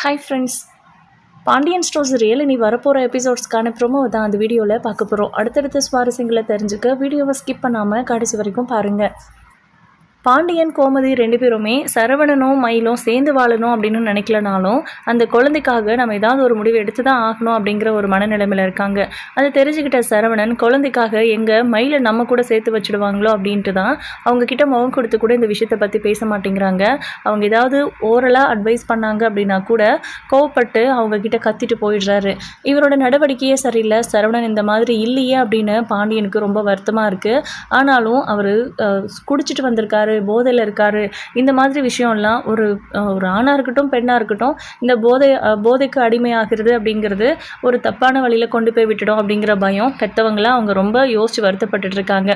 Hi friends, Pandian stores real இனி வரப்போகிற எபிசோட்ஸ்க்கான promo தான் அந்த வீடியோவில் பார்க்க போகிறோம். அடுத்தடுத்த சுவாரஸ்யங்களை தெரிஞ்சுக்க வீடியோவை ஸ்கிப் பண்ணாமல் கடைசி வரைக்கும் பாருங்கள். பாண்டியன் கோமதி 2 பேருமே சரவணனும் மயிலும் சேர்ந்து வாழணும் அப்படின்னு நினைக்கலனாலும் அந்த குழந்தைக்காக நம்ம ஏதாவது ஒரு முடிவு எடுத்து தான் ஆகணும் அப்படிங்கிற ஒரு மனநிலைமையில் இருக்காங்க. அதை தெரிஞ்சுக்கிட்ட சரவணன் குழந்தைக்காக எங்கள் மயிலை நம்ம கூட சேர்த்து வச்சுடுவாங்களோ அப்படின்ட்டு தான் அவங்கக்கிட்ட முகம் கொடுத்து கூட இந்த விஷயத்தை பற்றி பேச மாட்டேங்கிறாங்க. அவங்க ஏதாவது ஓரலாக அட்வைஸ் பண்ணாங்க அப்படின்னா கூட கோவப்பட்டு அவங்கக்கிட்ட கத்திட்டு போயிடுறாரு. இவரோட நடவடிக்கையே சரியில்லை. சரவணன் இந்த மாதிரி இல்லையே அப்படின்னு பாண்டியனுக்கு ரொம்ப வருத்தமாக இருக்குது. ஆனாலும் அவர் குடிச்சிட்டு வந்திருக்காரு, போதையில் இருக்காரு. இந்த மாதிரி விஷயம்லாம் ஒரு ஆணாக இருக்கட்டும் பெண்ணாக இருக்கட்டும் இந்த போதைக்கு அடிமையாகிறது அப்படிங்கிறது ஒரு தப்பான வழியில் கொண்டு போய் விட்டுடும் அப்படிங்கிற பயம் பெற்றவங்களாம் அவங்க ரொம்ப யோசித்து வருத்தப்பட்டு இருக்காங்க.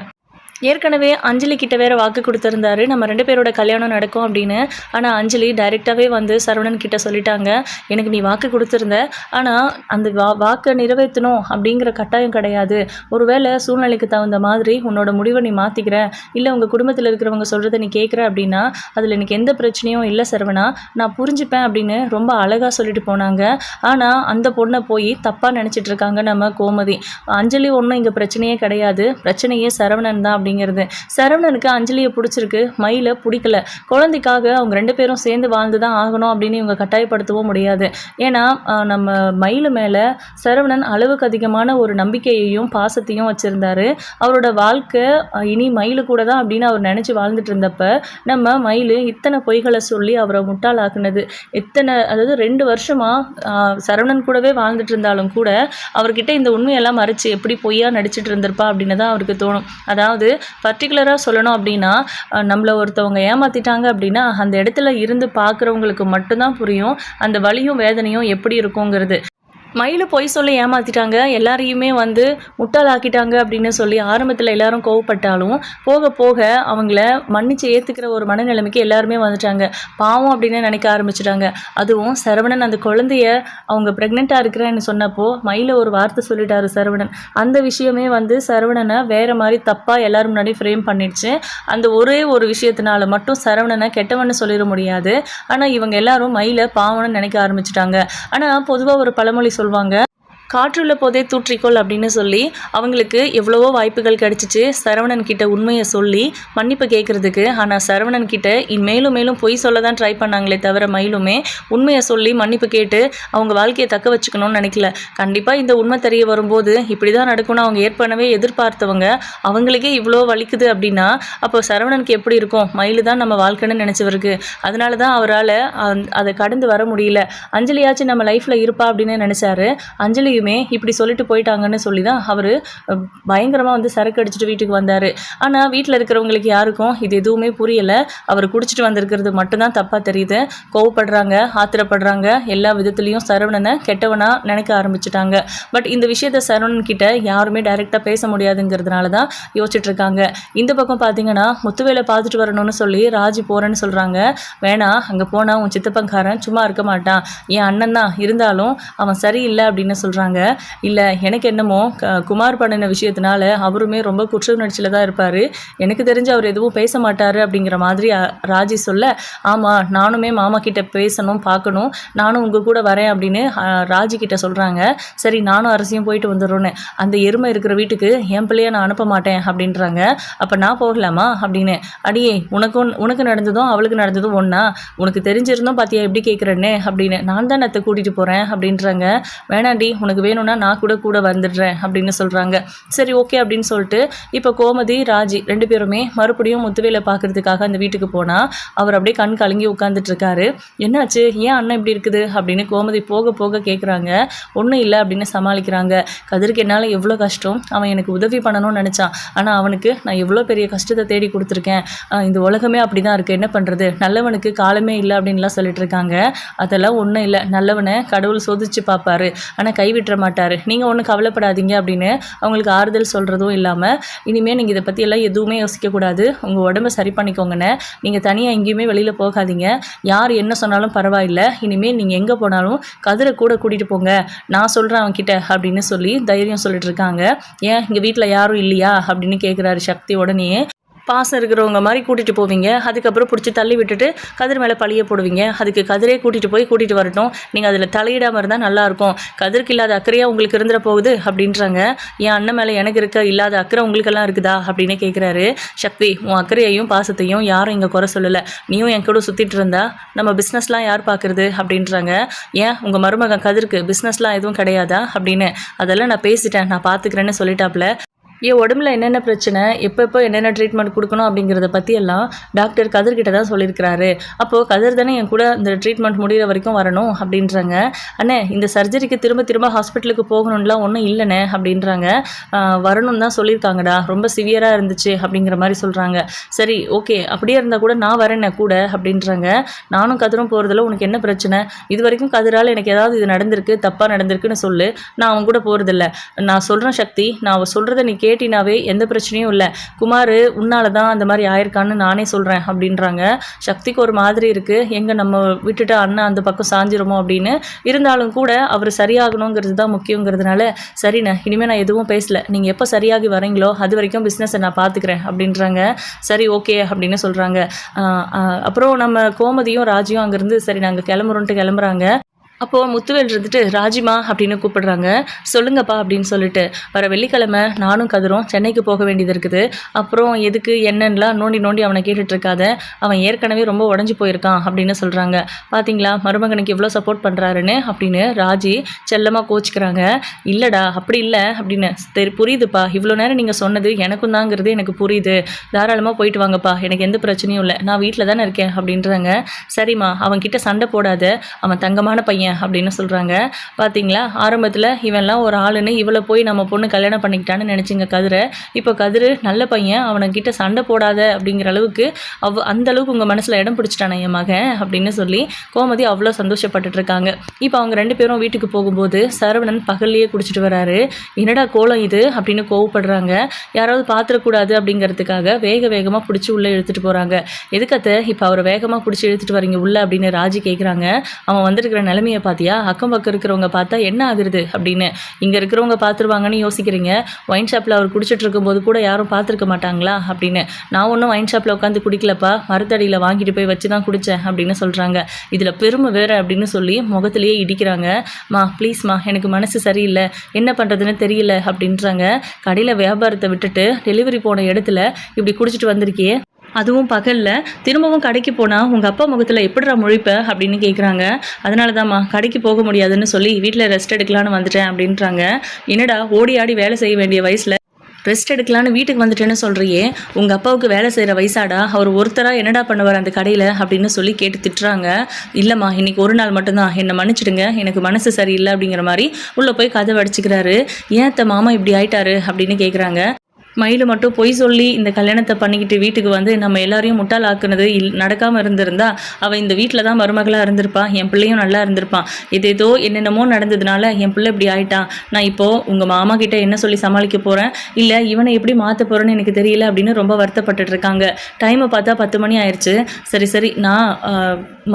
ஏற்கனவே அஞ்சலி கிட்ட வேறு வாக்கு கொடுத்துருந்தாரு, நம்ம 2 பேரோட கல்யாணம் நடக்கும் அப்படின்னு. ஆனால் அஞ்சலி டைரெக்டாகவே வந்து சரவணன் கிட்ட சொல்லிட்டாங்க, எனக்கு நீ வாக்கு கொடுத்துருந்த, ஆனால் அந்த வாக்கை நிறைவேற்றணும் அப்படிங்கிற கட்டாயம் கிடையாது. ஒருவேளை சூழ்நிலைக்கு தகுந்த மாதிரி உன்னோட முடிவை நீ மாற்றிக்கிற, இல்லை உங்கள் குடும்பத்தில் இருக்கிறவங்க சொல்கிறத நீ கேட்குற அப்படின்னா அதில் எனக்கு எந்த பிரச்சனையும் இல்லை சரவணா, நான் புரிஞ்சுப்பேன் அப்படின்னு ரொம்ப அழகாக சொல்லிட்டு போனாங்க. ஆனால் அந்த பொண்ணை போய் தப்பாக நினச்சிட்டு இருக்காங்க நம்ம கோமதி. அஞ்சலி ஒன்றும் இங்கே பிரச்சனையே கிடையாது, பிரச்சனையே சரவணன் தான் அப்படிங்கிறது. சரவணனுக்கு அஞ்சலியை பிடிச்சிருக்கு, மயிலை பிடிக்கல. குழந்தைக்காக அவங்க 2 பேரும் சேர்ந்து வாழ்ந்து தான் ஆகணும் அப்படின்னு இவங்க கட்டாயப்படுத்தவும் முடியாது. ஏன்னா நம்ம மயில் மேலே சரவணன் அளவுக்கு அதிகமான ஒரு நம்பிக்கையையும் பாசத்தையும் வச்சுருந்தாரு. அவரோட வாழ்க்கை இனி மயில் கூட தான் அப்படின்னு அவர் நினச்சி வாழ்ந்துட்டு இருந்தப்ப நம்ம மயில் இத்தனை பொய்களை சொல்லி அவரை முட்டாளாக்குனது. அதாவது 2 வருஷமாக சரவணன் கூடவே வாழ்ந்துட்டு இருந்தாலும் கூட அவர்கிட்ட இந்த உண்மையெல்லாம் மறைச்சு எப்படி பொய்யா நடிச்சிட்டு இருந்திருப்பா அப்படின்னு தான் அவருக்கு தோணும். அதாவது பர்டிகுலராக சொல்லணும் அப்படின்னா நம்மளை ஒருத்தவங்க ஏமாற்றிட்டாங்க அப்படின்னா அந்த இடத்துல இருந்து பார்க்குறவங்களுக்கு மட்டும்தான் புரியும் அந்த வலியும் வேதனையும் எப்படி இருக்குங்கிறது. மயில் பொய் சொல்லி ஏமாற்றிட்டாங்க, எல்லாரையுமே வந்து முட்டாளாக்கிட்டாங்க அப்படின்னு சொல்லி ஆரம்பத்தில் எல்லாரும் கோவப்பட்டாலும் போக போக அவங்கள மன்னிச்சு ஏற்றுக்கிற ஒரு மனநிலைமைக்கு எல்லாருமே வந்துட்டாங்க. பாவம் அப்படின்னு நினைக்க ஆரம்பிச்சிட்டாங்க. அதுவும் சரவணன் அந்த குழந்தைய அவங்க ப்ரெக்னெண்ட்டாக இருக்கிறேன்னு சொன்னப்போ மயில ஒரு வார்த்தை சொல்லிட்டாரு சரவணன். அந்த விஷயமே வந்து சரவணனை வேறு மாதிரி தப்பாக எல்லோரும் முன்னாடி ஃப்ரேம் பண்ணிடுச்சு. அந்த ஒரே ஒரு விஷயத்தினால மட்டும் சரவணனை கெட்டவன்னு சொல்லிட முடியாது. ஆனால் இவங்க எல்லாரும் மயில பாவம்னு நினைக்க ஆரம்பிச்சிட்டாங்க. ஆனால் பொதுவாக ஒரு பழமொழி சொல்லுவாங்க, காற்றுள்ள போதே தூற்றிக்கொள் அப்படின்னு சொல்லி அவங்களுக்கு எவ்வளவோ வாய்ப்புகள் கிடச்சிச்சு சரவணன் கிட்ட உண்மையை சொல்லி மன்னிப்பு கேட்குறதுக்கு. ஆனால் சரவணன் கிட்ட மேலும் மேலும் பொய் சொல்ல தான் ட்ரை பண்ணாங்களே தவிர மயிலுமே உண்மையை சொல்லி மன்னிப்பு கேட்டு அவங்க வாழ்க்கையை தக்க வச்சுக்கணும்னு நினைக்கல. கண்டிப்பாக இந்த உண்மை தெரிய வரும்போது இப்படி தான் நடக்கும்னு அவங்க ஏற்கனவே எதிர்பார்த்தவங்க அவங்களுக்கே இவ்வளோ வலிக்குது அப்படின்னா அப்போ சரவணனுக்கு எப்படி இருக்கும்? மயில் தான் நம்ம வாழ்க்கைன்னு நினச்சவருக்கு. அதனால தான் அவரால் அதை கடந்து வர முடியல. அஞ்சலியாச்சும் நம்ம லைஃப்பில் இருப்பா அப்படின்னு நினச்சாரு. அஞ்சலி இப்படி சொல்லிட்டு போயிட்டாங்கன்னு சொல்லி தான் அவர் பயங்கரமாக வந்து சரக்கு அடிச்சுட்டு வீட்டுக்கு வந்தார். ஆனால் வீட்டில் இருக்கிறவங்களுக்கு யாருக்கும் இது எதுவுமே புரியலை. அவர் குடிச்சிட்டு வந்திருக்கிறது மட்டும்தான் தப்பாக தெரியுது. கோவப்படுறாங்க, ஆத்திரப்படுறாங்க, எல்லா விதத்துலேயும் சரவணனை கெட்டவனாக நினைக்க ஆரம்பிச்சிட்டாங்க. பட் இந்த விஷயத்த சரவணன் கிட்ட யாருமே டைரெக்டாக பேச முடியாதுங்கிறதுனால தான் யோசிச்சுட்டு இருக்காங்க. இந்த பக்கம் பார்த்தீங்கன்னா முத்துவேலை பார்த்துட்டு வரணும்னு சொல்லி ராஜி போகிறேன்னு சொல்கிறாங்க. வேணாம், அங்கே போனால் உன் சித்தப்பங்காரன் சும்மா இருக்க மாட்டான், என் அண்ணன் தான், இருந்தாலும் அவன் சரியில்லை அப்படின்னு சொல்கிறாங்க. இல்லை, எனக்கு என்னமோ குமார் பண்ணின விஷயத்தினால அவருமே ரொம்ப குற்ற உணர்ச்சியில் தான் இருப்பார், எனக்கு தெரிஞ்சு அவர் எதுவும் பேச மாட்டார் அப்படிங்கிற மாதிரி ராஜி சொல்ல, ஆமாம் நானுமே மாமா கிட்ட பேசணும் பார்க்கணும், நானும் உங்கள் கூட வரேன் அப்படின்னு ராஜி கிட்ட சொல்கிறாங்க. சரி நானும் அரசியும் போயிட்டு வந்துடுறோன்னு. அந்த எருமை இருக்கிற வீட்டுக்கு என் பிள்ளைய நான் அனுப்ப மாட்டேன் அப்படின்றாங்க. அப்போ நான் போகலாமா அப்படின்னு. அடியே, உனக்கு நடந்ததும் அவளுக்கு நடந்ததும் ஒன்றா? உனக்கு தெரிஞ்சிருந்தோம் பார்த்தியா எப்படி கேட்குறேன்னு அப்படின்னு. நான் தான் அத்தை கூட்டிகிட்டு போகிறேன் அப்படின்றாங்க. வேணாண்டி, உனக்கு வேணும்னா நான் கூட வந்துடுறேன் அப்படின்னு சொல்கிறாங்க. சரி ஓகே அப்படின்னு சொல்லிட்டு இப்போ கோமதி ராஜி 2 பேருமே மறுபடியும் முத்துவேலை பார்க்குறதுக்காக அந்த வீட்டுக்கு போனால் அவர் அப்படியே கண் கலங்கி உட்காந்துட்டு இருக்காரு. என்னாச்சு, ஏன் அண்ணன் இப்படி இருக்குது அப்படின்னு கோமதி போக போக கேட்குறாங்க. ஒன்றும் இல்லை அப்படின்னு சமாளிக்கிறாங்க. கதிருக்கு என்னால் எவ்வளோ கஷ்டம், அவன் எனக்கு உதவி பண்ணணும்னு நினச்சான், ஆனால் அவனுக்கு நான் எவ்வளோ பெரிய கஷ்டத்தை தேடி கொடுத்துருக்கேன், இந்த உலகமே அப்படி தான் இருக்குது, என்ன பண்ணுறது, நல்லவனுக்கு காலமே இல்லை அப்படின்லாம் சொல்லிட்டு இருக்காங்க. அதெல்லாம் ஒன்றும் இல்லை, நல்லவனை கடவுள் சோதிச்சு பார்ப்பாரு, ஆனால் கைவிட்டுற மாட்டார், நீங்கள் ஒன்றும் கவலைப்படாதீங்க அப்படின்னு அவங்களுக்கு ஆறுதல் சொல்கிறதும் இல்லாமல், இனிமேல் நீங்கள் இதை பற்றியெல்லாம் எதுவுமே யோசிக்கக்கூடாது, உங்கள் உடம்பை சரி பண்ணிக்கோங்கன்னு, நீங்கள் தனியாக எங்கேயுமே வெளியில் போகாதீங்க, யார் என்ன சொன்னாலும் பரவாயில்லை, இனிமேல் நீங்கள் எங்கே போனாலும் கதிரை கூட கூட்டிகிட்டு போங்க, நான் சொல்கிறேன் அவன்கிட்ட அப்படின்னு சொல்லி தைரியம் சொல்லிட்டு இருக்காங்க. ஏன் இங்கே வீட்டில் யாரும் இல்லையா அப்படின்னு கேட்குறாரு சக்தி. உடனே பாசம் இருக்கிறவங்க மாதிரி கூட்டிகிட்டு போவீங்க, அதுக்கப்புறம் பிடிச்சி தள்ளி விட்டுட்டு கதிர் மேலே பழிய போடுவீங்க. அதுக்கு கதிரே கூட்டிகிட்டு வரட்டும், நீங்கள் அதில் தலையிடாமல் இருந்தால் நல்லாயிருக்கும். கதிர்க்கு இல்லாத அக்கறையாக உங்களுக்கு இருந்துட போகுது அப்படின்றாங்க. என் அண்ணன் மேலே எனக்கு இல்லாத அக்கறை உங்களுக்கெல்லாம் இருக்குதா அப்படின்னு கேட்குறாரு. சக்தி, உன் அக்கறையையும் பாசத்தையும் யாரும் இங்கே குறை சொல்லலை. நீயும் என் கூட சுற்றிட்டு இருந்தா நம்ம பிஸ்னஸ்லாம் யார் பார்க்குறது அப்படின்றாங்க. ஏன் உங்கள் மருமகன் கதிர்க்கு பிஸ்னஸ்லாம் எதுவும் கிடையாதா அப்படின்னு. அதெல்லாம் நான் பேசிட்டேன், நான் பார்த்துக்கிறேன்னு சொல்லிட்டாப்புல. என் உடம்புல என்னென்ன பிரச்சனை, எப்போ என்னென்ன ட்ரீட்மெண்ட் கொடுக்கணும் அப்படிங்கிறத பற்றியெல்லாம் டாக்டர் கதிர்கிட்ட தான் சொல்லியிருக்கிறாரு. அப்போது கதிர் தானே என் கூட இந்த ட்ரீட்மெண்ட் முடிகிற வரைக்கும் வரணும் அப்படின்றாங்க. அண்ணே, இந்த சர்ஜரிக்கு திரும்ப ஹாஸ்பிட்டலுக்கு போகணும்லாம் ஒன்றும் இல்லைண்ணே அப்படின்றாங்க. வரணும்னு தான் சொல்லியிருக்காங்கடா, ரொம்ப சிவியராக இருந்துச்சு அப்படிங்கிற மாதிரி சொல்கிறாங்க. சரி, ஓகே, அப்படியே இருந்தால் கூட நான் வரேன்னே கூட அப்படின்றாங்க. நானும் கதிரும் போகிறதுல உனக்கு என்ன பிரச்சனை? இது வரைக்கும் கதிரால் எனக்கு ஏதாவது இது நடந்திருக்கு, தப்பாக நடந்திருக்குன்னு சொல்லு, நான் அவன் கூட போகிறதில்ல. நான் சொல்கிறேன் சக்தி, நான் அவள் சொல்கிறத நீ கேட்டினாவே எந்த பிரச்சனையும் இல்லை. குமார் உன்னால தான் அந்த மாதிரி ஆயிருக்கான்னு நானே சொல்கிறேன் அப்படின்றாங்க. சக்திக்கு ஒரு மாதிரி இருக்குது, எங்கே நம்ம விட்டுட்டு அண்ணன் அந்த பக்கம் சாஞ்சிருமோ அப்படின்னு. இருந்தாலும் கூட அவர் சரியாகணுங்கிறது தான் முக்கியங்கிறதுனால சரிண்ணே, இனிமேல் நான் எதுவும் பேசலை, நீங்கள் எப்போ சரியாகி வரீங்களோ அது வரைக்கும் பிஸ்னஸை நான் பார்த்துக்கிறேன் அப்படின்றாங்க. சரி, ஓகே அப்படின்னு சொல்கிறாங்க. அப்புறம் நம்ம கோமதியும் ராஜியும் அங்கேருந்து சரி நாங்கள் கிளம்புறோன்ட்டு கிளம்புறாங்க. அப்போது முத்துவேல் இருந்துட்டு ராஜிமா அப்படின்னு கூப்பிடுறாங்க. சொல்லுங்கப்பா அப்படின்னு சொல்லிட்டு, வர வெள்ளிக்கிழமை நானும் கதிரும் சென்னைக்கு போக வேண்டியது இருக்குது. அப்புறம் எதுக்கு என்னன்னெலாம் நோண்டி அவனை கேட்டுட்ருக்காத, அவன் ஏற்கனவே ரொம்ப உடஞ்சி போயிருக்கான் அப்படின்னு சொல்கிறாங்க. பார்த்தீங்களா மருமகனுக்கு எவ்வளோ சப்போர்ட் பண்ணுறாருன்னு அப்படின்னு ராஜி செல்லமாக கோச்சிக்கிறாங்க. இல்லைடா அப்படி இல்லை அப்படின்னு. சரி புரியுதுப்பா, இவ்வளோ நேரம் நீங்கள் சொன்னது எனக்கும் தாங்கிறது எனக்கு புரியுது, தாராளமாக போயிட்டு வாங்கப்பா, எனக்கு எந்த பிரச்சனையும் இல்லை, நான் வீட்டில் தானே இருக்கேன் அப்படின்றாங்க. சரிம்மா, அவன்கிட்ட சண்டை போடாத, அவன் தங்கமான பையன் அப்படின்னு சொல்கிறாங்க. பார்த்தீங்களா, ஆரம்பத்தில் இவன்லாம் ஒரு ஆளுன்னு இவளை போய் நம்ம பொண்ணு கல்யாணம் பண்ணிக்கிட்டான்னு நினச்சிங்க கதிரை. இப்போ கதிர் நல்ல பையன், அவனுக்கிட்ட சண்டை போடாத அப்படிங்கிற அளவுக்கு அந்த அளவுக்கு உங்கள் மனசில் இடம் பிடிச்சிட்டானே என் மகன் அப்படின்னு சொல்லி கோமதி அவ்வளோ சந்தோஷப்பட்டுட்டு இருக்காங்க. இப்போ அவங்க 2 பேரும் வீட்டுக்கு போகும்போது சரவணன் பகல்லையே குடிச்சிட்டு வராரு. என்னடா கோலம் இது அப்படின்னு கோவப்படுறாங்க. யாராவது பார்த்துடக்கூடாது அப்படிங்கிறதுக்காக வேகமாக பிடிச்சி உள்ளே இழுத்துட்டு போகிறாங்க. எதுக்கத்த இப்போ அவர் வேகமாக பிடிச்சி இழுத்துட்டு வரீங்க உள்ள அப்படின்னு ராஜி கேட்குறாங்க. அவன் வந்திருக்கிற நிலைமையை பார்த்தியா, அக்கம் பக்கம் இருக்கிறவங்க பார்த்தா என்ன ஆகுறது அப்படின்னு. இங்கே இருக்கிறவங்க பார்த்துருவாங்கன்னு யோசிக்கிறீங்க, ஒயின் ஷாப்பில் அவர் குடிச்சிட்டு இருக்கும்போது கூட யாரும் பார்த்துருக்க மாட்டாங்களா அப்படின்னு. நான் ஒன்றும் ஒயின் ஷாப்பில் உட்காந்து குடிக்கலப்பா, மரத்தடியில் வாங்கிட்டு போய் வச்சு தான் குடித்தேன் அப்படின்னு சொல்கிறாங்க. இதில் பெருமை வேறு அப்படின்னு சொல்லி முகத்திலேயே இடிக்கிறாங்க. ப்ளீஸ்மா, எனக்கு மனசு சரியில்லை, என்ன பண்ணுறதுன்னு தெரியல அப்படின்றாங்க. கடையில் வியாபாரத்தை விட்டுட்டு டெலிவரி போன இடத்துல இப்படி குடிச்சிட்டு வந்திருக்கியே, அதுவும் பகலில், திரும்பவும் கடைக்கு போனால் உங்கள் அப்பா முகத்தில் எப்படிடா முழிப்ப அப்படின்னு கேட்குறாங்க. அதனால தான்மா கடைக்கு போக முடியாதுன்னு சொல்லி வீட்டில் ரெஸ்ட் எடுக்கலான்னு வந்துட்டேன் அப்படின்றாங்க. என்னடா ஓடி ஆடி வேலை செய்ய வேண்டிய வயசில் ரெஸ்ட் எடுக்கலான்னு வீட்டுக்கு வந்துட்டேன்னு சொல்கிறியே, உங்கள் அப்பாவுக்கு வேலை செய்கிற வயசாடா, அவர் ஒருத்தராக என்னடா பண்ணுவார் அந்த கடையில் அப்படின்னு சொல்லி கேட்டு திட்டுறாங்க. இல்லைம்மா, இன்றைக்கி ஒரு நாள் மட்டும்தான், என்னை மன்னிச்சிடுங்க, எனக்கு மனசு சரியில்லை அப்படிங்கிற மாதிரி உள்ளே போய் கதை அடிச்சுக்கிறாரு. ஏன் மாமா இப்படி ஆயிட்டாரு அப்படின்னு கேட்குறாங்க. மயில் மட்டும் பொய் சொல்லி இந்த கல்யாணத்தை பண்ணிக்கிட்டு வீட்டுக்கு வந்து நம்ம எல்லாரையும் முட்டாளாக்குனது நடக்காமல் இருந்திருந்தா அவள் இந்த வீட்டில் தான் மருமகளாக இருந்திருப்பான், என் பிள்ளையும் நல்லா இருந்திருப்பான். ஏதோ என்னென்னமோ நடந்ததுனால என் பிள்ளை இப்படி ஆயிட்டான். நான் இப்போது உங்கள் மாமா கிட்டே என்ன சொல்லி சமாளிக்க போகிறேன், இல்லை இவனை எப்படி மாற்ற போகிறேன்னு எனக்கு தெரியல அப்படின்னு ரொம்ப வருத்தப்பட்டுட்டு இருக்காங்க. டைமை பார்த்தா 10 மணி ஆயிடுச்சு. சரி நான்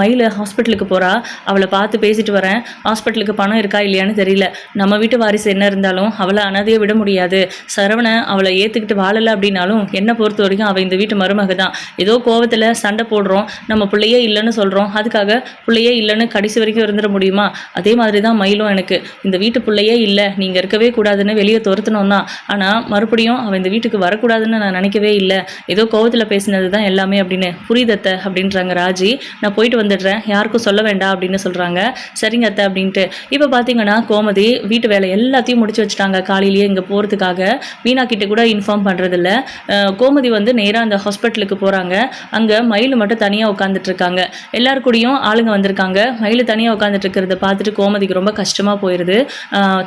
மயில் ஹாஸ்பிட்டலுக்கு போகிறா, அவளை பார்த்து பேசிட்டு வரேன். ஹாஸ்பிட்டலுக்கு பணம் இருக்கா இல்லையான்னு தெரியல. நம்ம வீட்டு வாரிசு என்ன இருந்தாலும் அவளை அனாதையை விட முடியாது. சரவணை அவளை ஏற்றுக்கிட்டு வாழலை அப்படின்னாலும் என்னை பொறுத்த வரைக்கும் அவள் இந்த வீட்டு மருமக தான். ஏதோ கோவத்தில் சண்டை போடுறோம், நம்ம பிள்ளையே இல்லைன்னு சொல்கிறோம், அதுக்காக பிள்ளையே இல்லைன்னு கடைசி வரைக்கும் இருந்துட முடியுமா? அதே மாதிரி தான் மயிலும் எனக்கு இந்த வீட்டு பிள்ளையே இல்லை, நீங்கள் இருக்கவே கூடாதுன்னு வெளியே துரத்தணும் தான். ஆனால் மறுபடியும் அவள் இந்த வீட்டுக்கு வரக்கூடாதுன்னு நான் நினைக்கவே இல்லை, ஏதோ கோவத்தில் பேசினது தான் எல்லாமே அப்படின்னு. புரியுதத்த அப்படின்றாங்க ராஜி. நான் போயிட்டு வந்துடுறேன், யாருக்கும் சொல்ல வேண்டாம் அப்படின்னு சொல்கிறாங்க. சரிங்க அத்தை அப்படின்ட்டு. இப்போ பார்த்தீங்கன்னா கோமதி வீட்டு வேலை எல்லாத்தையும் முடிச்சு வச்சுட்டாங்க. காலையிலேயே இங்கே போகிறதுக்காக வீணா கிட்ட கூட இன்ஃபார்ம் பண்ணுறதில்ல. கோமதி வந்து நேராக அந்த ஹாஸ்பிட்டலுக்கு போகிறாங்க. அங்கே மயில் மட்டும் தனியாக உட்காந்துட்டு இருக்காங்க. எல்லாரு கூடயும் ஆளுங்க வந்திருக்காங்க. மயில் தனியாக உட்காந்துட்டு இருக்கிறத பார்த்துட்டு கோமதிக்கு ரொம்ப கஷ்டமாக போயிடுது.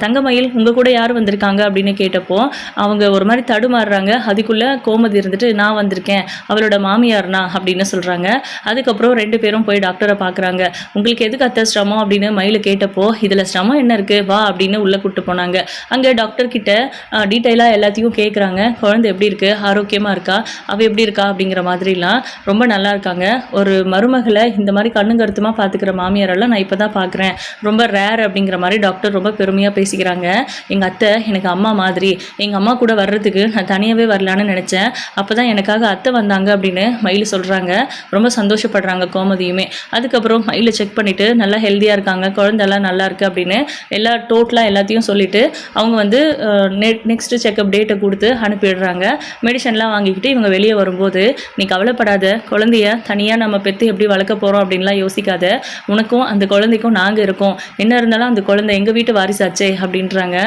தங்க மயில் உங்கள் கூட யார் வந்திருக்காங்க அப்படின்னு கேட்டப்போ அவங்க ஒரு மாதிரி தடுமாறுறாங்க. அதுக்குள்ளே கோமதி இருந்துட்டு நான் வந்திருக்கேன், அவளோட மாமியார்னா அப்படின்னு சொல்கிறாங்க. அதுக்கப்புறம் 2 பேரும் போய் டாக்டரை பார்க்குறாங்க. உங்களுக்கு எதுக்கு அத்தை சிரமம் அப்படின்னு மயில் கேட்டப்போ இதில் சிரமம் என்ன இருக்குது வா அப்படின்னு உள்ளே கூப்பிட்டு போனாங்க. அங்கே டாக்டர் கிட்ட டீட்டெயிலாக எல்லாத்தையும் கேட்குறாங்க. குழந்தை எப்படி இருக்குது, ஆரோக்கியமாக இருக்கா, அவள் எப்படி இருக்கா அப்படிங்கிற மாதிரிலாம் ரொம்ப நல்லா இருக்காங்க. ஒரு மருமகளை இந்த மாதிரி கண்ணு கருத்துமாக பார்த்துக்கிற மாமியாரெல்லாம் நான் இப்போ தான் பார்க்குறேன், ரொம்ப ரேர் அப்படிங்கிற மாதிரி டாக்டர் ரொம்ப பெருமையாக பேசிக்கிறாங்க. எங்கள் அத்தை எனக்கு அம்மா மாதிரி, எங்கள் அம்மா கூட வர்றதுக்கு நான் தனியாகவே வரலான்னு நினச்சேன், அப்போ தான் எனக்காக அத்தை வந்தாங்க அப்படின்னு மயில் சொல்கிறாங்க. ரொம்ப சந்தோஷப்படுறாங்க கோமதியுமே. அதுக்கப்புறம் மயிலை செக் பண்ணிவிட்டு நல்லா ஹெல்த்தியாக இருக்காங்க, குழந்தெல்லாம் நல்லா இருக்குது அப்படின்னு டோட்டலாக எல்லாத்தையும் சொல்லிவிட்டு அவங்க வந்து நெக்ஸ்ட்டு செக்கப் டேட்டை கொடுத்து அனுப்பிடுறாங்க. மெடிசன்லாம் வாங்கிக்கிட்டு இவங்க வெளியே வரும்போது, நீ கவலைப்படாத, குழந்தைய தனியாக நம்ம பெற்று எப்படி வளர்க்க போகிறோம் அப்படின்லாம் யோசிக்காத, உனக்கும் அந்த குழந்தைக்கும் நாங்கள் இருக்கோம், என்ன இருந்தாலும் அந்த குழந்தை எங்கள் வீட்டு வாரிசாச்சே அப்படின்றாங்க.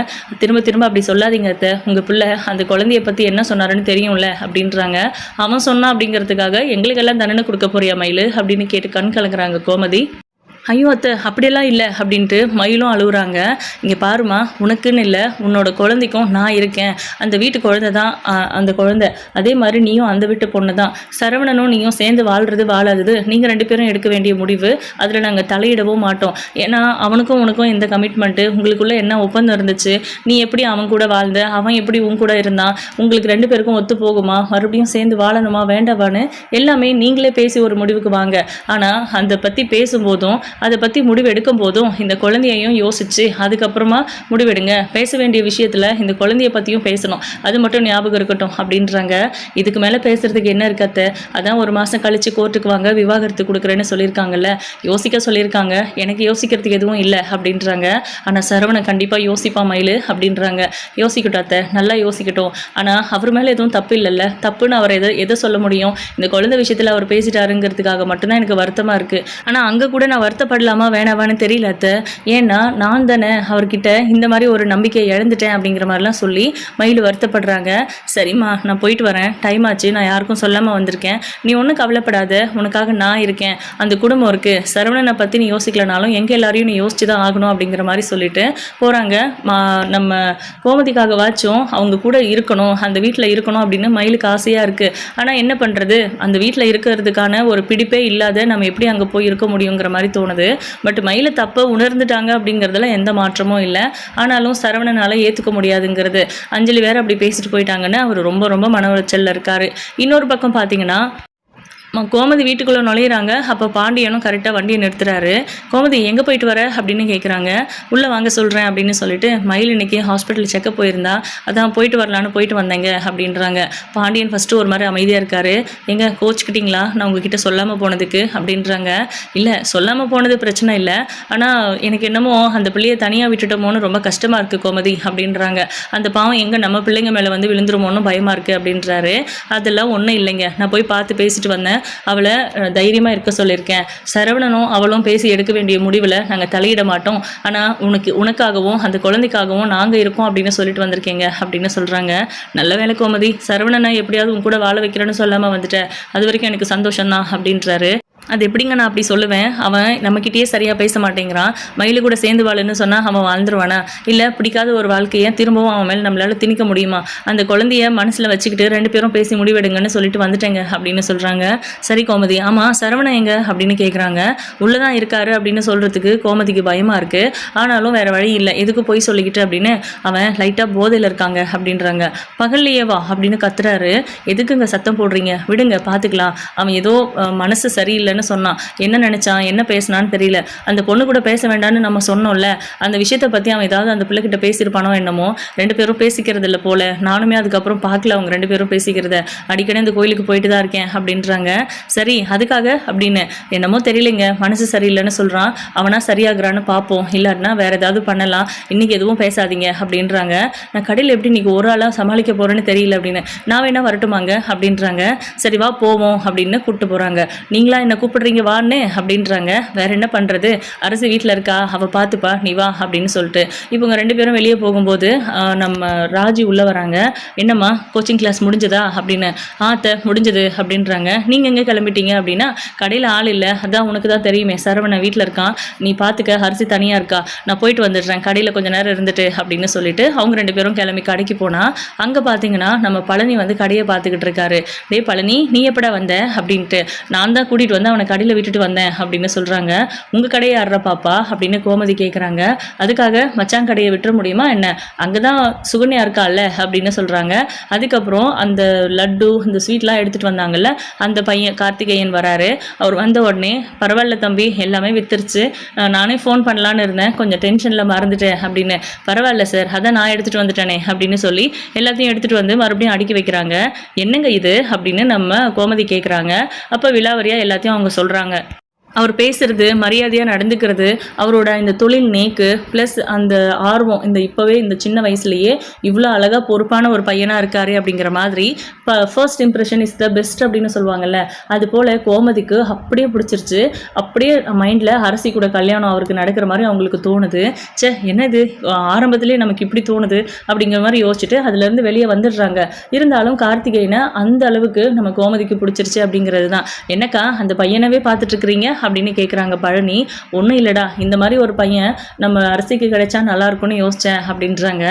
திரும்ப திரும்ப அப்படி சொல்லாதீங்க அத்தை, உங்கள் பிள்ளை அந்த குழந்தைய பற்றி என்ன சொன்னாருன்னு தெரியும்ல அப்படின்றாங்க. அவன் சொன்னான் அப்படிங்கிறதுக்காக எங்களுக்கெல்லாம் தண்டனை கொடுக்க போறியா மயில் அப்படின்னு கேட்டு கண் கலங்குறாங்க கோமதி. ஐயோ அத்தை அப்படியெல்லாம் இல்லை அப்படின்ட்டு மயிலும் அழுகுறாங்க. இங்கே பாருமா, உனக்குன்னு இல்லை, உன்னோட குழந்தைக்கும் நான் இருக்கேன், அந்த வீட்டு குழந்தை தான் அந்த குழந்தை, அதே மாதிரி நீயும் அந்த வீட்டு பொண்ணு தான், சரவணனும் நீயும் சேர்ந்து வாழ்கிறது வாழாதது நீங்கள் 2 பேரும் எடுக்க வேண்டிய முடிவு, அதில் நாங்கள் தலையிடவும் மாட்டோம். ஏன்னா அவனுக்கும் உனக்கும் இந்த கமிட்மெண்ட்டு, உங்களுக்குள்ளே என்ன ஒப்பந்தம் இருந்துச்சு, நீ எப்படி அவன் கூட வாழ்ந்த, அவன் எப்படி உன் கூட இருந்தான், உங்களுக்கு 2 பேருக்கும் ஒத்து போகுமா, மறுபடியும் சேர்ந்து வாழணுமா வேண்டாவான்னு எல்லாமே நீங்களே பேசி ஒரு முடிவுக்கு வாங்க. ஆனால் அதை பற்றி பேசும்போதும் அதை பற்றி முடிவு எடுக்கும் போதும் இந்த குழந்தையையும் யோசிச்சு அதுக்கப்புறமா முடிவெடுங்க. பேச வேண்டிய விஷயத்தில் இந்த குழந்தைய பற்றியும் பேசணும், அது மட்டும் ஞாபகம் இருக்கட்டும் அப்படின்றாங்க. இதுக்கு மேலே பேசுகிறதுக்கு என்ன இருக்கத்த, அதான் 1 மாதம் கழித்து கோர்ட்டுக்கு வாங்க, விவாகரத்து கொடுக்குறேன்னு சொல்லியிருக்காங்கல்ல, யோசிக்க சொல்லியிருக்காங்க, எனக்கு யோசிக்கிறதுக்கு எதுவும் இல்லை அப்படின்றாங்க. ஆனால் சரவணன் கண்டிப்பாக யோசிப்பா மயில் அப்படின்றாங்க. யோசிக்கட்டும் அத்தை, நல்லா யோசிக்கட்டும், ஆனால் அவர் மேலே எதுவும் தப்பு இல்லைல்ல, தப்புன்னு அவர் எதை சொல்ல முடியும், இந்த குழந்தை விஷயத்தில் அவர் பேசிட்டாருங்கிறதுக்காக மட்டும்தான் எனக்கு வருத்தமாக இருக்குது. ஆனால் அங்கே கூட நான் வருத்தப்படலாமா வேணாவான்னு தெரியல அத்தை, ஏன்னா நான் தானே அவர்கிட்ட இந்த மாதிரி ஒரு நம்பிக்கையை இழந்துட்டேன் அப்படிங்கிற மாதிரிலாம் சொல்லி மயில் வருத்தப்படுறாங்க. சரிம்மா நான் போயிட்டு வரேன், டைம் ஆச்சு, நான் யாருக்கும் சொல்லாமல் வந்திருக்கேன், நீ ஒன்றும் கவலைப்படாத, உனக்காக நான் இருக்கேன், அந்த குடும்பம் இருக்குது, சரவணனை பற்றி நீ யோசிக்கலனாலும் எங்கள் எல்லாரையும் நீ யோசிச்சு தான் ஆகணும் அப்படிங்கிற மாதிரி சொல்லிட்டு போகிறாங்க. நம்ம கோமதிக்காக வாச்சும் அவங்க கூட இருக்கணும், அந்த வீட்டில் இருக்கணும் அப்படின்னு மயிலுக்கு ஆசையாக இருக்குது. ஆனால் என்ன பண்ணுறது, அந்த வீட்டில் இருக்கிறதுக்கான ஒரு பிடிப்பே இல்லாத நம்ம எப்படி அங்கே போய் இருக்க முடியுங்கிற மாதிரி தோணுது. பட் மயில தப்பை உணர்ந்துட்டாங்க அப்படிங்கிறதுல எந்த மாற்றமும் இல்லை. ஆனாலும் சரவணனால் ஏற்றுக்க முடியாதுங்கிறது, அஞ்சலி வேற அப்படி பேசிட்டு போயிட்டாங்கன்னு அவர் ரொம்ப ரொம்ப மன உளைச்சலில் இருக்காரு. இன்னொரு பக்கம் பார்த்தீங்கன்னா கோமதி வீட்டுக்குள்ளே நுழையிறாங்க. அப்போ பாண்டியனும் கரெக்டாக வண்டியை நிறுத்துறாரு. கோமதி எங்கே போயிட்டு வர அப்படின்னு கேட்குறாங்க. உள்ளே வாங்க சொல்கிறேன் அப்படின்னு சொல்லிட்டு, மயில் இன்னைக்கு ஹாஸ்பிட்டல் செக்கப் போயிருந்தா, அதான் போயிட்டு வரலான்னு போயிட்டு வந்தேங்க அப்படின்றாங்க. பாண்டியன் ஃபஸ்ட்டு ஒரு மாதிரி அமைதியாக இருக்காரு. எங்கே கோச்சிக்கிட்டிங்களா நான் உங்ககிட்ட சொல்லாமல் போனதுக்கு அப்படின்றாங்க. இல்லை சொல்லாமல் போனது பிரச்சனை இல்லை, ஆனால் எனக்கு என்னமோ அந்த பிள்ளையை தனியாக விட்டுட்டோமோன்னு ரொம்ப கஷ்டமாக இருக்குது கோமதி அப்படின்றாங்க. அந்த பாவம் எங்கே நம்ம பிள்ளைங்க மேலே வந்து விழுந்துருமோன்னு பயமாக இருக்குது அப்படின்றாரு. அதெல்லாம் ஒன்றும் இல்லைங்க, நான் போய் பார்த்து பேசிட்டு வந்தேன், அவளை தைரியமாக இருக்க சொல்லியிருக்கேன், சரவணனும் அவளும் பேசி எடுக்க வேண்டிய முடிவில் நாங்கள் தலையிட மாட்டோம், ஆனால் உனக்காகவும் அந்த குழந்தைக்காகவும் நாங்கள் இருக்கோம் அப்படின்னு சொல்லிட்டு வந்திருக்கேங்க அப்படின்னு சொல்கிறாங்க. நல்ல வேலை கோமதி, சரவணனை எப்படியாவது உன் கூட வாழ வைக்கிறேன்னு சொல்லாமல் வந்துட்டேன், அது வரைக்கும் எனக்கு சந்தோஷம்தான் அப்படின்றாரு. அது எப்படிங்க நான் அப்படி சொல்லுவேன், அவன் நம்மக்கிட்டேயே சரியாக பேச மாட்டேங்கிறான், மயில் கூட சேர்ந்து வாழுன்னு சொன்னால் அவன் வாழ்ந்துருவானா, இல்லை பிடிக்காத ஒரு வாழ்க்கையை திரும்பவும் அவன் மேலே நம்மளால் திணிக்க முடியுமா, அந்த குழந்தைய மனசில் வச்சுக்கிட்டு 2 பேரும் பேசி முடிவெடுங்கன்னு சொல்லிட்டு வந்துட்டேங்க அப்படின்னு சொல்கிறாங்க. சரி கோமதி, ஆமாம் சரவணன் எங்க அப்படின்னு கேட்குறாங்க. உள்ளே தான் இருக்காரு அப்படின்னு சொல்கிறதுக்கு கோமதிக்கு பயமாக இருக்குது. ஆனாலும் வேறு வழி இல்லை, எதுக்கு போய் சொல்லிக்கிட்டு அப்படின்னு, அவன் லைட்டாக போதையில் இருக்காங்க அப்படின்றாங்க. பகல்லையே வா அப்படின்னு கத்துறாரு. எதுக்குங்க சத்தம் போடுறீங்க, விடுங்க பார்த்துக்கலாம், அவன் ஏதோ மனசு சரியில்லை சொன்னான், என்ன நினைச்சான் என்ன பேசினான்னு தெரியல, அந்த பொண்ணு கூட பேச வேண்டாம்னு நம்ம சொன்னோம்ல, அந்த விஷயத்தை பற்றி அவன் ஏதாவது அந்த பிள்ளைகிட்ட பேசியிருப்பானோ என்னமோ, 2 பேரும் பேசிக்கிறது இல்லை போல, நானுமே அதுக்கப்புறம் பார்க்கல அவங்க 2 பேரும் பேசிக்கிறத, அடிக்கடி இந்த கோயிலுக்கு போயிட்டு தான் இருக்கேன் அப்படின்றாங்க. சரி அதுக்காக அப்படின்னு, என்னமோ தெரியலைங்க மனசு சரியில்லைன்னு சொல்கிறான், அவனா சரியாகிறான்னு பார்ப்போம், இல்லாட்டினா வேற ஏதாவது பண்ணலாம், இன்னைக்கு எதுவும் பேசாதீங்க அப்படின்றாங்க. நான் கடையில் எப்படி இன்னைக்கு ஒரு ஆளாக சமாளிக்க போகிறேன்னு தெரியல அப்படின்னு, நான் வேணா வரட்டுமாங்க அப்படின்றாங்க. சரி வா போவோம் அப்படின்னு கூப்பிட்டு போகிறாங்க. நீங்களா என்ன கூப்பிடுறீங்க வான்னு அப்படின்றாங்க. வேற என்ன பண்ணுறது, அரசு வீட்டில் இருக்கா, அவள் பார்த்துப்பா நீ வா அப்படின்னு சொல்லிட்டு இவங்க 2 பேரும் வெளியே போகும்போது நம்ம ராஜி உள்ளே வராங்க. என்னம்மா கோச்சிங் கிளாஸ் முடிஞ்சதா அப்படின்னு, ஆத்த முடிஞ்சது அப்படின்றாங்க. நீங்கள் எங்கே கிளம்பிட்டீங்க அப்படின்னா, கடையில் ஆள் இல்லை, அதான் உனக்கு தான் தெரியுமே சரவணன் வீட்டில் இருக்கான், நீ பார்த்துக்க, அரிசி தனியாக இருக்கா, நான் போயிட்டு வந்துடுறேன், கடையில் கொஞ்சம் நேரம் இருந்துட்டு அப்படின்னு சொல்லிட்டு அவங்க 2 பேரும் கிளம்பி கடைக்கு போனால், அங்கே பார்த்தீங்கன்னா நம்ம பழனி வந்து கடையை பார்த்துக்கிட்டு இருக்காரு. டே பழனி நீ எப்படா வந்த அப்படின்ட்டு, நான் தான் கூட்டிகிட்டு வந்து அவனை கடையில் விட்டுட்டு வந்தேன் அப்படின்னு சொல்கிறாங்க. உங்கள் கடையை யாரா பாப்பா அப்படின்னு கோமதி கேட்குறாங்க. அதுக்காக மச்சான் கடையை விட்டுற முடியுமா என்ன, அங்கே தான் சுகன்யா இருக்கால்ல அப்படின்னு சொல்கிறாங்க. அதுக்கப்புறம் அந்த லட்டு இந்த ஸ்வீட்லாம் எடுத்துகிட்டு வந்தாங்கல்ல, அந்த பையன் கார்த்திகேயன் வராரு. அவர் வந்த உடனே பரவாயில்ல தம்பி எல்லாமே வித்துருச்சு, நானே ஃபோன் பண்ணலான்னு இருந்தேன், கொஞ்சம் டென்ஷனில் மறந்துட்டேன் அப்படின்னு. பரவாயில்ல சார், அதான் நான் எடுத்துகிட்டு வந்துட்டேனே அப்படின்னு சொல்லி எல்லாத்தையும் எடுத்துகிட்டு வந்து மறுபடியும் அடுக்கி வைக்கிறாங்க. என்னங்க இது அப்படின்னு நம்ம கோமதி கேட்குறாங்க. அப்போ விலாவரியாக எல்லாத்தையும் அவங்க சொல்கிறாங்க. அவர் பேசுகிறது, மரியாதையாக நடந்துக்கிறது, அவரோட இந்த தொழில் நேக்கு ப்ளஸ் அந்த ஆர்வம், இந்த இப்போவே இந்த சின்ன வயசுலேயே இவ்வளோ அழகாக பொறுப்பான ஒரு பையனாக இருக்காரு அப்படிங்கிற மாதிரி first impression is the best அப்படின்னு சொல்லுவாங்கல்ல, அது போல் கோமதிக்கு அப்படியே பிடிச்சிருச்சு. அப்படியே மைண்டில் அரசி கூட கல்யாணம் அவருக்கு நடக்கிற மாதிரி அவங்களுக்கு தோணுது. என்னது ஆரம்பத்திலே நமக்கு இப்படி தோணுது அப்படிங்கிற மாதிரி யோசிச்சுட்டு அதுலேருந்து வெளியே வந்துடுறாங்க. இருந்தாலும் கார்த்திகேயனை அந்த அளவுக்கு நம்ம கோமதிக்கு பிடிச்சிருச்சு அப்படிங்கிறது தான். என்னக்கா அந்த பையனவே பார்த்துட்ருக்குறீங்க அப்படின்னு கேட்குறாங்க பழனி. ஒன்றும் இல்லைடா, இந்த மாதிரி ஒரு பையன் நம்ம அரசிக்கு கிடைச்சா நல்லா இருக்கும்னு யோசித்தேன் அப்படின்றாங்க.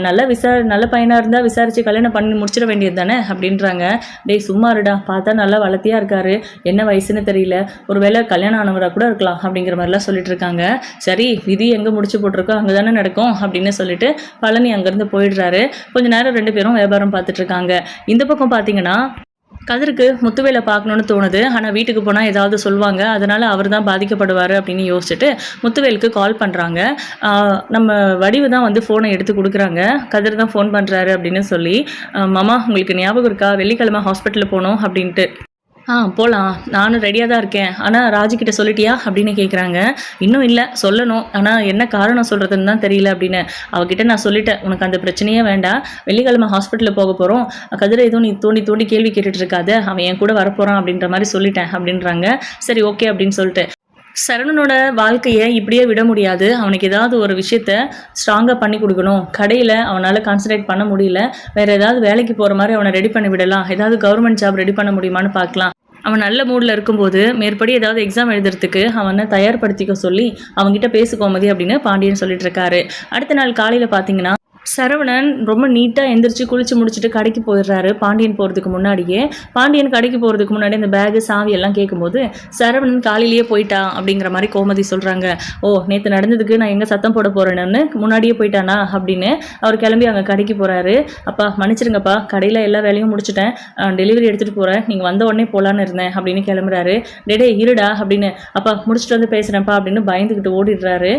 நல்ல பையனாக இருந்தால் விசாரித்து கல்யாணம் பண்ணி முடிச்சிட வேண்டியது தானே அப்படின்றாங்க. டேய் சும்மாருடா, பார்த்தா நல்லா வளர்த்தியாக இருக்காரு, என்ன வயசுன்னு தெரியல, ஒரு வேளை கல்யாணம் ஆனவராக கூட இருக்கலாம் அப்படிங்கிற மாதிரிலாம் சொல்லிட்டு இருக்காங்க. சரி விதி எங்கே முடிச்சு போட்டிருக்கோ அங்கே தானே நடக்கும் அப்படின்னு சொல்லிட்டு பழனி அங்கேருந்து போயிடுறாரு. கொஞ்ச நேரம் ரெண்டு பேரும் வியாபாரம் பார்த்துட்டு இருக்காங்க. இந்த பக்கம் பார்த்தீங்கன்னா கதிருக்கு முத்துவேலை பார்க்கணுன்னு தோணுது. ஆனால் வீட்டுக்கு போனால் ஏதாவது சொல்லுவாங்க, அதனால் அவர் தான் பாதிக்கப்படுவார் அப்படின்னு யோசிச்சுட்டு முத்துவேலுக்கு கால் பண்ணுறாங்க. நம்ம வடிவு தான் வந்து ஃபோனை எடுத்து கொடுக்குறாங்க. கதிர் தான் ஃபோன் பண்ணுறாரு அப்படின்னு சொல்லி, மாமா உங்களுக்கு ஞாபகம் இருக்கா வெள்ளிக்கிழமை ஹாஸ்பிட்டலில் போனோம் அப்படின்ட்டு. போகலாம், நானும் ரெடியாக தான் இருக்கேன், ஆனால் ராஜிக்கிட்ட சொல்லிட்டியா அப்படின்னு கேட்குறாங்க. இன்னும் இல்லை, சொல்லணும், ஆனால் என்ன காரணம் சொல்கிறதுன்னு தான் தெரியல அப்படின்னு. அவகிட்ட நான் சொல்லிட்டேன், உனக்கு அந்த பிரச்சனையே வேண்டாம், வெள்ளிக்கிழமை ஹாஸ்பிட்டலில் போக போகிறோம், கதிரை எதுவும் நீ தோண்டி கேள்வி கேட்டுட்டு இருக்காத, அவன் என் கூட வரப்போகிறான் அப்படின்ற மாதிரி சொல்லிட்டேன் அப்படின்றாங்க. சரி ஓகே அப்படின்னு சொல்லிட்டு சரவணனோட வாழ்க்கையை இப்படியே விட முடியாது, அவனுக்கு ஏதாவது ஒரு விஷயத்த ஸ்ட்ராங்காக பண்ணி கொடுக்கணும். கடையில் அவனால் கான்சன்ட்ரேட் பண்ண முடியல, வேறு ஏதாவது வேலைக்கு போகிற மாதிரி அவனை ரெடி பண்ணி விடலாம், ஏதாவது கவர்மெண்ட் ஜாப் ரெடி பண்ண முடியுமான்னு பார்க்கலாம். அவன் நல்ல மூடில் இருக்கும்போது மேற்படி ஏதாவது எக்ஸாம் எழுதுறதுக்கு அவனை தயார்படுத்திக்க சொல்லி அவங்ககிட்ட பேசுக்கோமதி அப்படின்னு பாண்டியன் சொல்லிட்டு இருக்காரு. அடுத்த நாள் காலையில் பார்த்தீங்கன்னா சரவணன் ரொம்ப நீட்டாக எந்திரிச்சு குளிச்சு முடிச்சுட்டு கடைக்கு போயிடுறாரு. பாண்டியன் போகிறதுக்கு முன்னாடியே கடைக்கு போகிறதுக்கு முன்னாடி அந்த பேகு சாவி எல்லாம் கேட்கும்போது சரவணன் காலையிலேயே போயிட்டான் அப்படிங்கிற மாதிரி கோமதி சொல்கிறாங்க. ஓ நேற்று நடந்ததுக்கு நான் எங்கே சத்தம் போட போகிறேன்னு முன்னாடியே போயிட்டானா அப்படின்னு அவர் கிளம்பி அங்கே கடைக்கு போகிறாரு. அப்பா மன்னிச்சிருங்கப்பா, கடையில் எல்லா வேலையும் முடிச்சுட்டேன், டெலிவரி எடுத்துகிட்டு போகிறேன், நீங்கள் வந்த உடனே போகலான்னு இருந்தேன் அப்படின்னு கிளம்புறாரு. டே இருடா அப்படின்னு, அப்பா முடிச்சுட்டு வந்து பேசுகிறேன்ப்பா அப்படின்னு பயந்துக்கிட்டு ஓடிடுறாரு.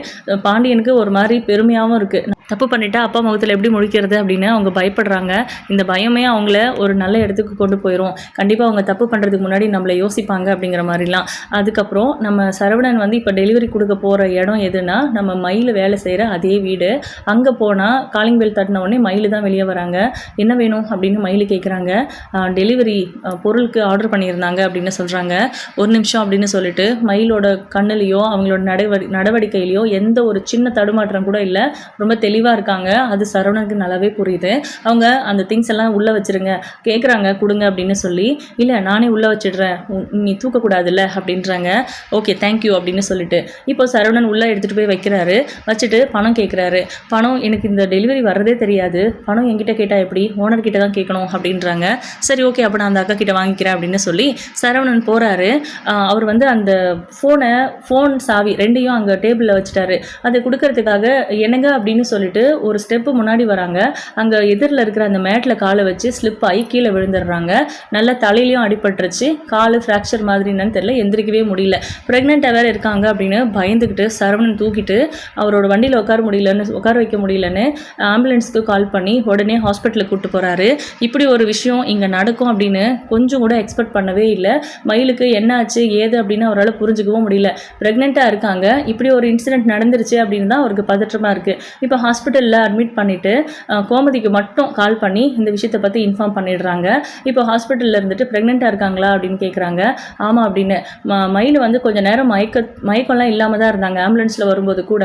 பாண்டியனுக்கு ஒரு மாதிரி பெருமையாகவும் இருக்குது, தப்பு பண்ணிட்டா அப்பா முகத்தில் எப்படி முடிக்கிறது அப்படின்னு அவங்க பயப்படுறாங்க. இந்த பயமே அவங்கள ஒரு நல்ல இடத்துக்கு கொண்டு போயிடும். கண்டிப்பாக அவங்க தப்பு பண்ணுறதுக்கு முன்னாடி நம்மளை யோசிப்பாங்க அப்படிங்கிற மாதிரிலாம். அதுக்கப்புறம் நம்ம சரவணன் வந்து இப்போ டெலிவரி கொடுக்க போகிற இடம் எதுனா நம்ம மயில் வேலை செய்கிற அதே வீடு. அங்கே போனால் காலிங் பெல் தட்டின உடனே மயில் தான் வெளியே வராங்க. என்ன வேணும் அப்படின்னு மயில் கேட்குறாங்க. டெலிவரி பொருளுக்கு ஆர்டர் பண்ணியிருந்தாங்க அப்படின்னு சொல்கிறாங்க. ஒரு நிமிஷம் அப்படின்னு சொல்லிட்டு மயிலோட கண்ணுலேயோ அவங்களோட நடவடிக்கையிலையோ எந்த ஒரு சின்ன தடுமாற்றம் கூட இல்லை, ரொம்ப தெளிவாக இருக்காங்க. அது சரவணனுக்கு நல்லாவே புரியுது. அவங்க அந்த திங்ஸ் எல்லாம் உள்ளே வச்சுருங்க கேட்குறாங்க, கொடுங்க அப்படின்னு சொல்லி, இல்லை நானே உள்ளே வச்சிடுறேன், நீ தூக்கக்கூடாதுல்ல அப்படின்றாங்க. ஓகே தேங்க்யூ அப்படின்னு சொல்லிட்டு இப்போ சரவணன் உள்ளே எடுத்துகிட்டு போய் வைக்கிறாரு. வச்சுட்டு பணம் கேட்குறாரு. பணம் எனக்கு இந்த டெலிவரி வர்றதே தெரியாது, பணம் என்கிட்ட கேட்டால் எப்படி, ஓனர்கிட்ட தான் கேட்கணும் அப்படின்றாங்க. சரி ஓகே அப்போ நான் அந்த அக்கா கிட்ட வாங்கிக்கிறேன் அப்படின்னு சொல்லி சரவணன் போகிறாரு. அவர் வந்து அந்த ஃபோன் சாவி ரெண்டையும் அங்கே டேபிளில் வச்சுட்டாரு. அதை கொடுக்கறதுக்காக என்னங்க அப்படின்னு சொல்லிட்டு ஒரு ஸ்டெப்பு முன்னாடி வராங்க. அங்கே எதிரில் இருக்கிற அந்த மேட்டில் காலை வச்சு ஸ்லிப் ஆகி கீழே விழுந்துடுறாங்க. நல்லா தலையிலையும் அடிபட்டுருச்சு, காலு ஃப்ராக்சர் மாதிரின்னு தெரியல, எந்திரிக்கவே முடியல. ப்ரெக்னெண்ட்டாக வேறு இருக்காங்க அப்படின்னு பயந்துக்கிட்டு சரவணன் தூக்கிட்டு அவரோட வண்டியில் உட்கார வைக்க முடியலன்னு ஆம்புலன்ஸுக்கு கால் பண்ணி உடனே ஹாஸ்பிட்டலுக்கு கூப்பிட்டு போகிறாரு. இப்படி ஒரு விஷயம் இங்கே நடக்கும் அப்படின்னு கொஞ்சம் கூட எக்ஸ்பெக்ட் பண்ணவே இல்லை. மயிலுக்கு என்ன ஆச்சு ஏது அப்படின்னு அவரால் புரிஞ்சுக்கவும் முடியல. ப்ரெக்னெண்ட்டாக இருக்காங்க, இப்படி ஒரு இன்சிடென்ட் நடந்துருச்சு அப்படின்னு தான் அவருக்கு பதற்றமாக இருக்குது. இப்போ ஹாஸ்பிட்டலில் அட்மிட் பண்ணிவிட்டு கோமதிக்கு மட்டும் கால் பண்ணி இந்த விஷயத்தை பற்றி இன்ஃபார்ம் பண்ணிடுறாங்க. இப்போ ஹாஸ்பிட்டலில் இருந்துட்டு ப்ரெக்னெண்ட்டாக இருக்காங்களா அப்படின்னு கேட்குறாங்க. ஆமாம் அப்படின்னு. மயில் வந்து கொஞ்சம் நேரம் மயக்கம்லாம் இல்லாமல் தான் இருந்தாங்க. ஆம்புலன்ஸில் வரும்போது கூட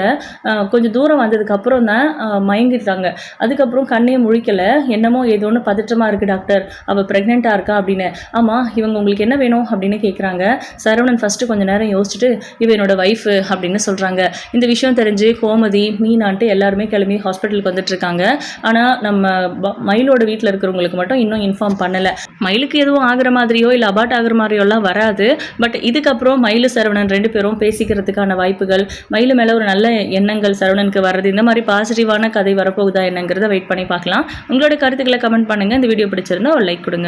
கொஞ்சம் தூரம் வந்ததுக்கப்புறம் தான் மயங்கிட்டாங்க. அதுக்கப்புறம் கண்ணே முழிக்கலை, என்னமோ ஏதோ ஒன்று பதற்றமாக இருக்குது டாக்டர், அவள் ப்ரெக்னெண்ட்டாக இருக்கா அப்படின்னு. ஆமாம் இவங்க உங்களுக்கு என்ன வேணும் அப்படின்னு கேட்குறாங்க. சரவணன் ஃபஸ்ட்டு கொஞ்சம் நேரம் யோசிச்சுட்டு இவ என்னோட ஒய்ஃபு அப்படின்னு சொல்கிறாங்க. இந்த விஷயம் தெரிஞ்சு கோமதி மீனான்ட்டு எல்லாருமே கிளம்பி ஹாஸ்பிட்டலுக்கு வந்துட்டுருக்காங்க. ஆனால் நம்ம மயிலோட வீட்டில் இருக்கிறவங்களுக்கு மட்டும் இன்னும் இன்ஃபார்ம் பண்ணலை. மயிலுக்கு எதுவும் ஆகிற மாதிரியோ இல்லை அபார்ட் ஆகிற மாதிரியோலாம் வராது. பட் இதுக்கப்புறம் மயிலு சரவணன் 2 பேரும் பேசிக்கிறதுக்கான வாய்ப்புகள், மயிலு மேலே ஒரு நல்ல எண்ணங்கள் சரவணனுக்கு வர்றது, இந்த மாதிரி பாசிட்டிவான கதை வரப்போகுதா என்னங்கிறத வெயிட் பண்ணி பார்க்கலாம். உங்களோட கருத்துக்களை கமெண்ட் பண்ணுங்கள். இந்த வீடியோ பிடிச்சிருந்தா ஒரு லைக் கொடுங்க.